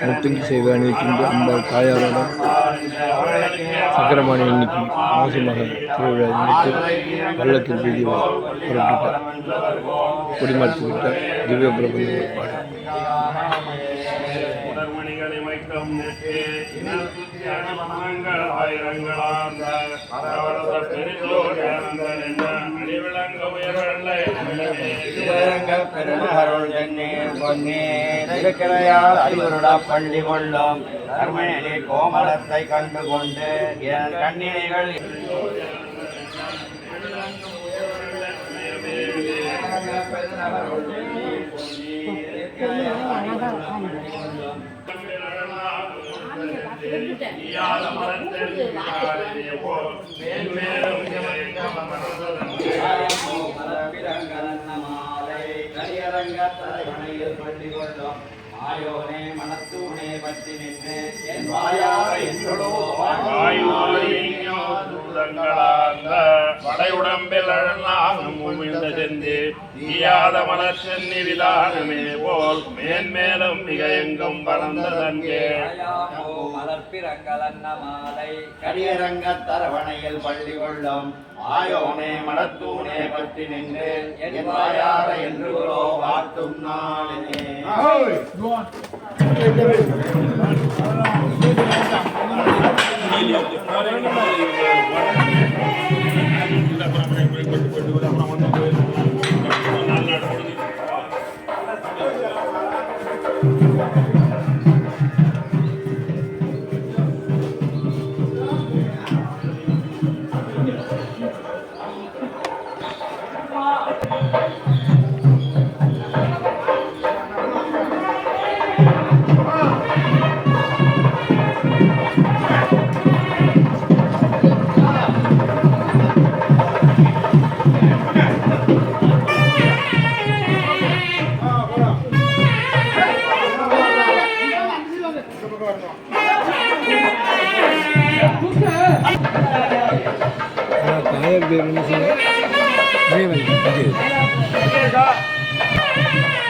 முத்துங்கி செய்வான் இருக்கின்ற அந்த தாயாரோட சக்கரபாணி இன்னைக்கு மாசி மகன் திருவிழா இன்னைக்கு வள்ளத்தில் வீதி புறப்பட்டார் குடிமறுத்து விட்ட திவ்ய பிரபஞ்ச ஏற்பாடு. பள்ளி கொள்ளும் கர்மனிலே கோமலத்தை கண்டு கொண்டு என் கண்ணினைகள் பள்ளி கொள்ளும் ஆயோனே மனத்தூனே பற்றி நின்று என் வாயார என்றோ படையுடம்பில் சென்று ஈயாத மலர் சென்னி விதானமே போல் மேன்மேலும் மிக எங்கும் பறந்ததன்கே மலர்பிறங்கலன்ன மாலை கடியரங்க தரவணையில் பள்ளி கொள்ளும் ஆயோனே மனத்தூனே பற்றி நின்று என் வாயார என்று வாட்டும் நாளே.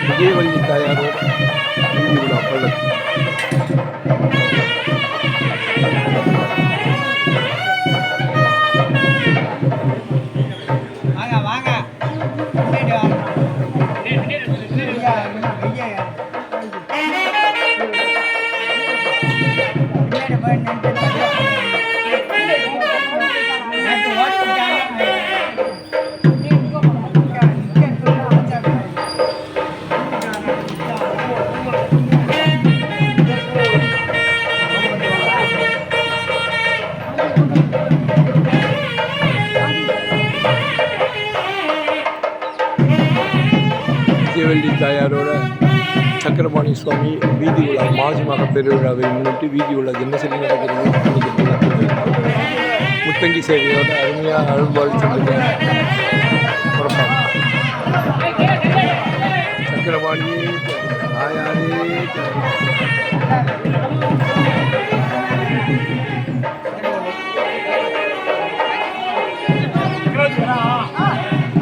விஜயவள்ளி தாயாரோட பள்ளக்கு விஜயவள்ளி தாயாரோட சக்கரபாணி சுவாமி வீதி உலா மாசி மக பெருவிழாவை முன்னிட்டு வீதி உலா என்ன சொல்லி நடக்கிறது முத்தங்கி சேவையோட அருமையாக அருள்பாடு சென்றிருக்காங்க. சக்கரபாணியே தாயாரே